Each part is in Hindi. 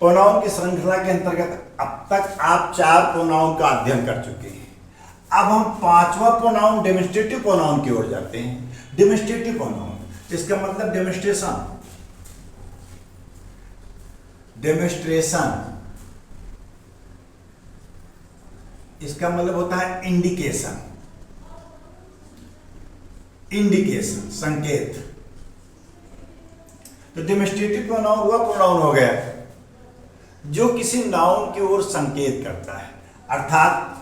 प्रोनाउन की श्रृंखला के अंतर्गत अब तक आप 4 प्रोनाउन का अध्ययन कर चुके हैं। अब हम 5वां प्रोनाउन डेमोन्स्ट्रेटिव प्रोनाउन की ओर जाते हैं। डेमोन्स्ट्रेटिव प्रोनाउन, इसका मतलब डेमोन्स्ट्रेशन। डेमोन्स्ट्रेशन इसका मतलब होता है इंडिकेशन। इंडिकेशन, संकेत। तो डेमोन्स्ट्रेटिव प्रोनाउन हुआ प्रोनाउन हो गया जो किसी नाउन की ओर संकेत करता है, अर्थात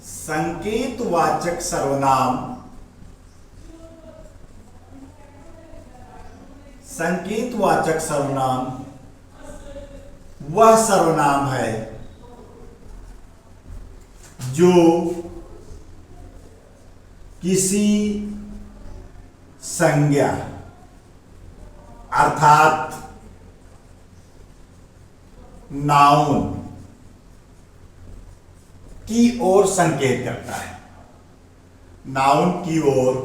संकेतवाचक सर्वनाम। संकेतवाचक सर्वनाम वह सर्वनाम है जो किसी संज्ञा अर्थात नाउन की ओर संकेत करता है। नाउन की ओर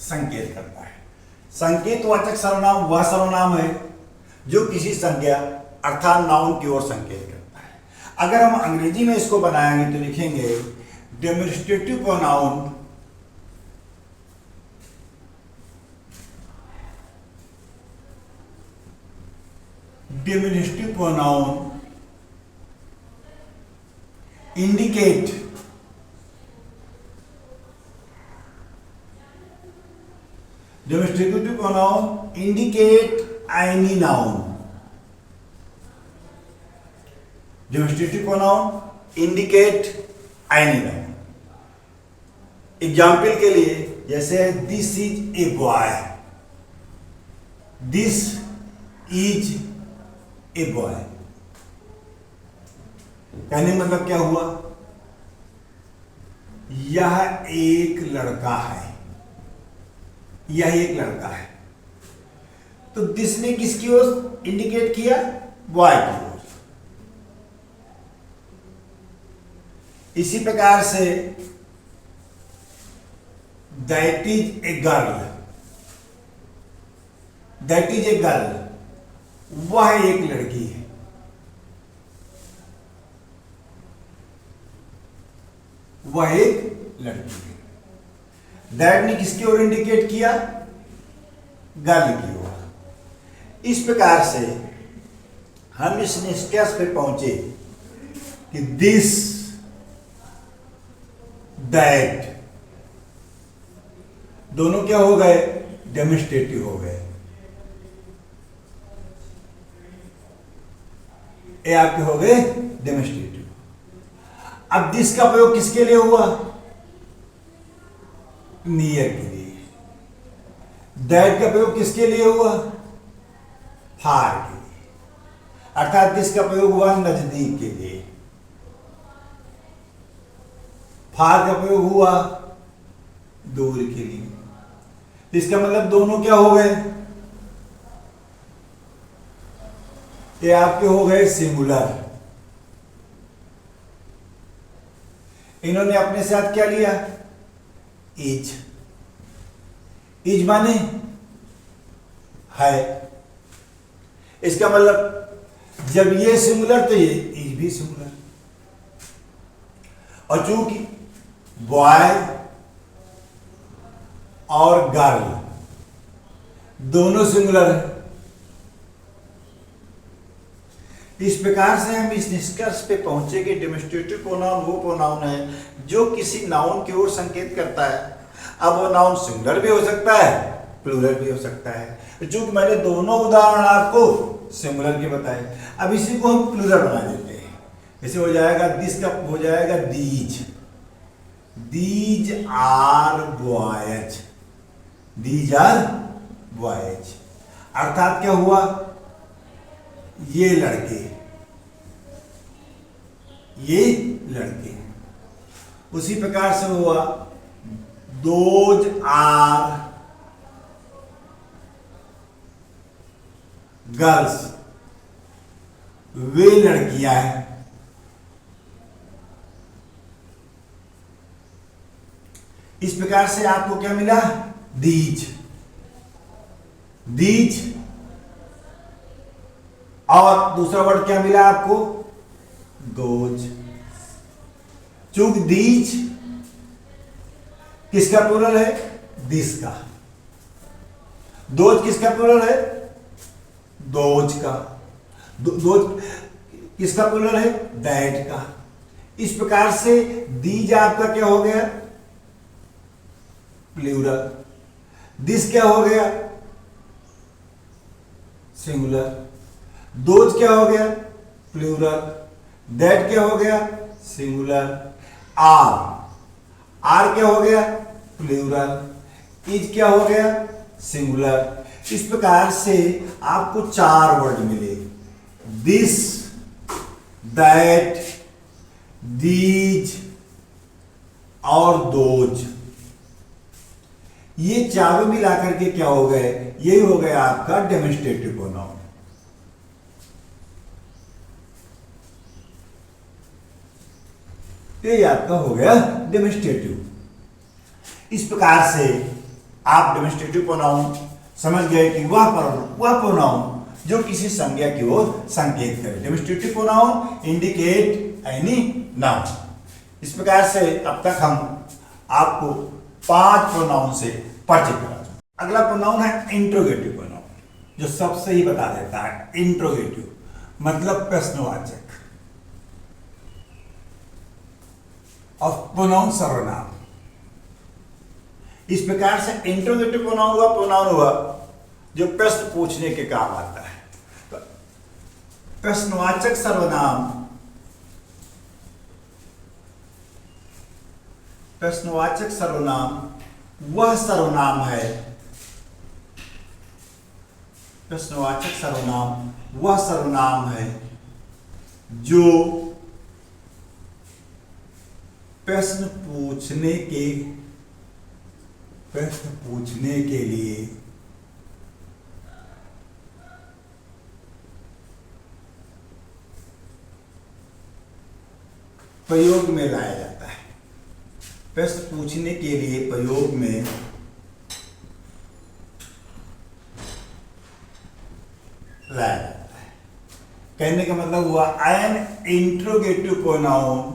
संकेत करता है। संकेतवाचक सर्वनाम वह सर्वनाम है जो किसी संज्ञा अर्थात नाउन की ओर संकेत करता है। अगर हम अंग्रेजी में इसको बनाएंगे तो लिखेंगे demonstrative pronoun demonstrative pronoun indicate demonstrative pronoun indicate any noun. Demonstrative pronoun indicate any noun. Example के लिए जैसे this is a boy, this is a boy, कहने का मतलब क्या हुआ? यह एक लड़का है, यह एक लड़का है। तो दिस ने किसकी ओर इंडिकेट किया? बॉय की ओर। इसी प्रकार say that is a girl, that is a girl, वह एक लड़की है। वह एक लड़की है। दैट ने किसकी ओर इंडिकेट किया? गर्ल की ओर। इस प्रकार से हम इस निष्कर्ष पे पहुंचे कि दिस, दैट दोनों क्या हो गए? डेमोन्स्ट्रेटिव हो गए। ये आपके हो गए डेमोन्स्ट्रेटिव। अब दिस का प्रयोग किसके लिए हुआ? नियर के लिए। दैट का प्रयोग किसके लिए हुआ? फार के लिए। अर्थात दिस का प्रयोग हुआ नजदीक के लिए, फार का प्रयोग हुआ दूर के लिए। इसका मतलब दोनों क्या हो गए? ये आपके हो गए सिंगुलर। इन्होंने अपने साथ क्या लिया? इज। इज माने है। इसका मतलब जब ये सिंगुलर तो ये इज भी सिंगुलर। और चूंकि बॉय और गर्ल दोनों सिंगुलर है, इस प्रकार से हम इस निष्कर्ष पे पहुंचे कि डेमोन्स्ट्रेटिव प्रोनाउन वो प्रोनाउन है जो किसी नाउन की ओर संकेत करता है। अब वो नाउन सिंगुलर भी हो सकता है, प्लूरल भी हो सकता है। जो कि मैंने दोनों उदाहरण आपको सिंगुलर के बताए, अब इसी को हम प्लूरल बना देते हैं। इसे हो जाएगा दिस का हो जाएगा these, these are boys, these are boys. अर्थात क्या हुआ? ये लड़के, ये लड़के। उसी प्रकार से हुआ दोज आर गर्ल्स, वे लड़कियां हैं। इस प्रकार से आपको क्या मिला? These, these. और दूसरा वर्ड क्या मिला आपको? दोज। चूंकि दीज किसका प्लूरल है? दिस का। दोज किसका प्लूरल है? दोज का। दोज किसका प्लूरल है? दैट का। इस प्रकार से दीज आपका क्या हो गया? प्लूरल। दिस क्या हो गया? सिंगुलर। दोज क्या हो गया? प्लूरल। दैट क्या हो गया? सिंगुलर। आर, आर क्या हो गया? प्लूरल। इज क्या हो गया? सिंगुलर। इस प्रकार से आपको 4 वर्ड मिले, दिस, दैट, दीज और दोज। ये चारों मिलाकर के क्या हो गए? यही हो गया आपका डेमोन्स्ट्रेटिव प्रोनाउन। ये आपका हो गया डेमोन्स्ट्रेटिव। इस प्रकार से आप डेमोन्स्ट्रेटिव प्रोनाउन समझ गए कि वह प्रोनाउन जो किसी संज्ञा की ओर संकेत करे। Demonstrative pronoun indicate any noun. इस प्रकार से अब तक हम आपको 5 प्रोनाउन से परिचित करा चुके। अगला प्रोनाउन है इंट्रोगेटिव प्रोनाउन, जो सबसे ही बता देता है। इंट्रोगेटिव मतलब प्रश्नवाचक और प्रोनाउन सर्वनाम। इस प्रकार से इंट्रोगेटिव प्रोनाउन हुआ जो प्रश्न पूछने के काम आता है। तो प्रश्नवाचक सर्वनाम, प्रश्नवाचक सर्वनाम वह सर्वनाम है, प्रश्नवाचक सर्वनाम वह सर्वनाम है जो प्रश्न पूछने के लिए प्रयोग में लाया जाता है। प्रश्न पूछने के लिए प्रयोग में लाया जाता है। कहने का मतलब हुआ an interrogative pronoun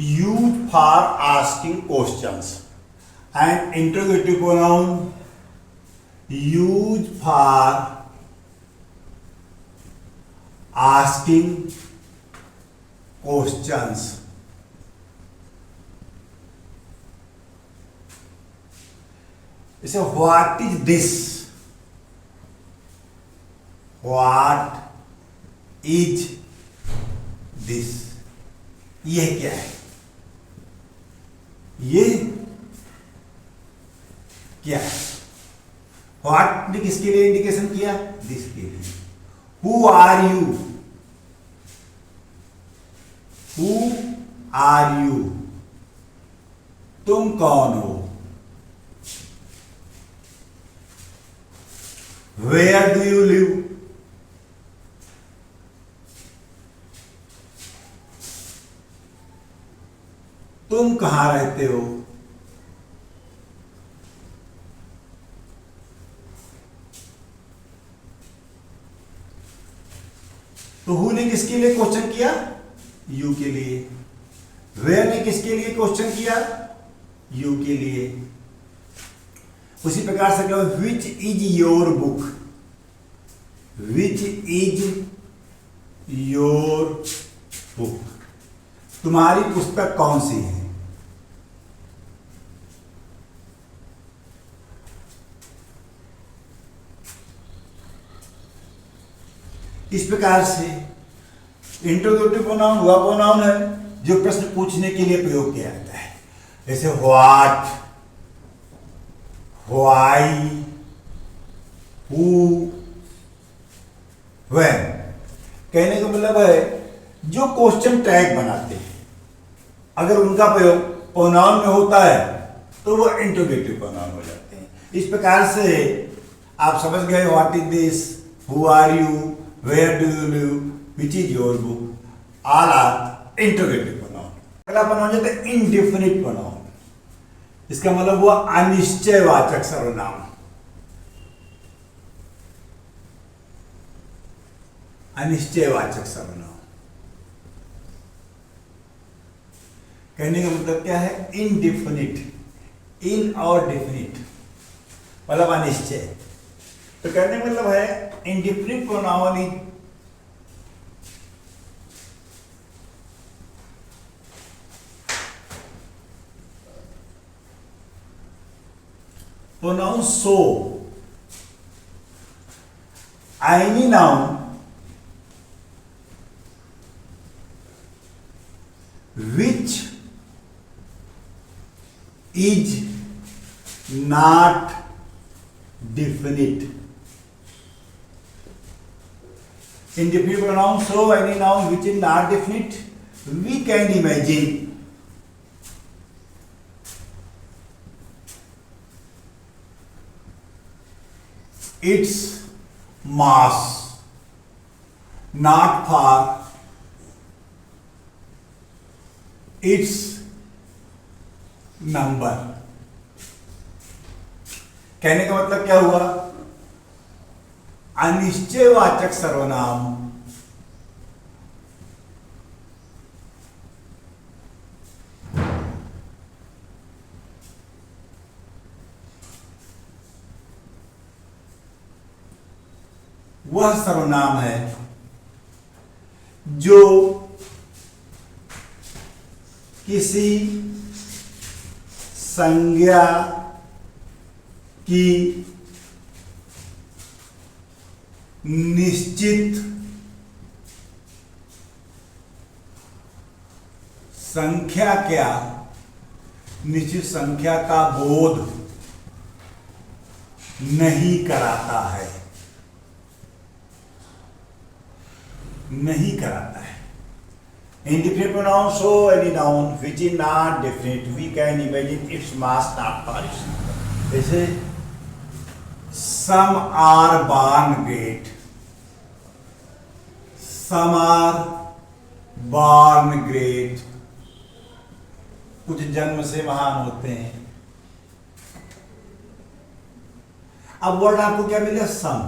used for asking questions. An interrogative pronoun used for asking questions. जैसे what is this? What is this? यह क्या है? ये क्या है? व्हाट ने किसके लिए इंडिकेशन किया? दिस के लिए। Who are you? Who are you? तुम कौन हो? Where do you live? तुम कहां रहते हो? तो हु ने किसके लिए क्वेश्चन किया? यू के लिए। वेयर ने किसके लिए क्वेश्चन किया? यू के लिए। उसी प्रकार से कहो विच is your book? Which is your book? तुम्हारी पुस्तक कौन सी है? इस प्रकार से इंट्रोगेटिव प्रोनाउन वह प्रोनाउन है जो प्रश्न पूछने के लिए प्रयोग किया जाता है। जैसे व्हाट, व्हाई, हु, व्हेन। कहने का मतलब है जो क्वेश्चन टैग बनाते हैं, अगर उनका प्रयोग प्रोनाउन में होता है तो वो इंट्रोगेटिव प्रोनाउन हो जाते हैं। इस प्रकार से आप समझ गए what is this, who are you, where do you live, which is your book, all are interrogative pronoun. अगला प्रोनाउन जो है इंडेफिनिट प्रोनाउन, इसका मतलब हुआ अनिश्चयवाचक सर्वनाम। अनिश्चयवाचक सर्वनाम कहने का मतलब क्या है, इनडिफिनिट, इन और डिफिनिट मतलब अनिश्चय। तो कहने का मतलब है indefinite pronoun is pronoun so, any noun which is not definite. Indefinite pronoun so, any noun which is not definite, we can imagine its mass, not for its number। कहने का मतलब क्या हुआ, अनिश्चयवाचक सर्वनाम वह सर्वनाम है जो किसी संज्ञा की निश्चित संख्या निश्चित संख्या का बोध नहीं कराता है, नहीं कराता है। Indefinite pronoun so, any noun which is not definite, we can imagine its mass not for its number। जैसे some are born great, some are born great, कुछ जन्म से महान होते हैं। अब वर्ड आपको क्या मिला, सम।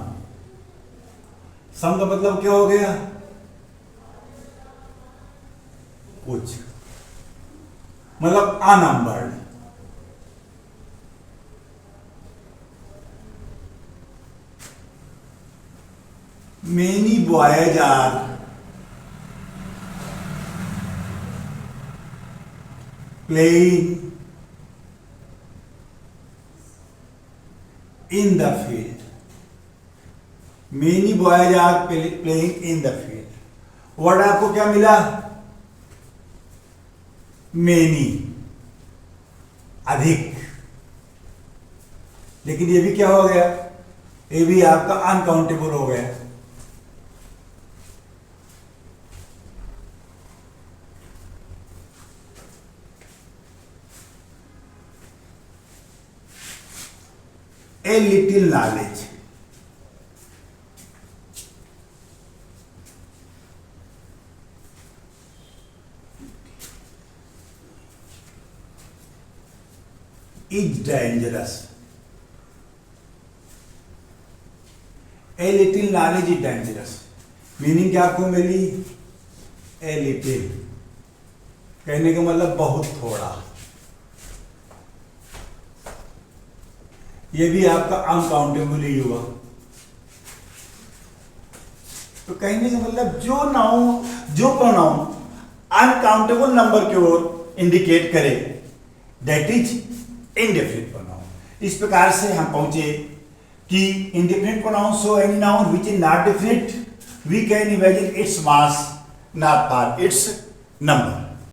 सम का मतलब क्या हो गया, कुछ, मतलब unnumbered. Many boys are playing in the field, many boys are playing in the field. Word आपको क्या मिला, मेनी, अधिक। लेकिन ये भी क्या हो गया, ये भी आपका अनकाउंटेबल हो गया। A little knowledge, is dangerous। A little knowledge is dangerous। Meaning क्या आपको मिली, ए लिटिल कहने का मतलब बहुत थोड़ा। ये भी आपका अनकाउंटेबल ही हुआ। तो कहने का मतलब जो प्रोनाउन अनकाउंटेबल नंबर की ओर इंडिकेट करे, दैट इज इंडेफिनिट प्रोनाउन। इस प्रकार से हम पहुंचे कि indefinite pronoun so any noun which is not definite, we can imagine its mass not for its number.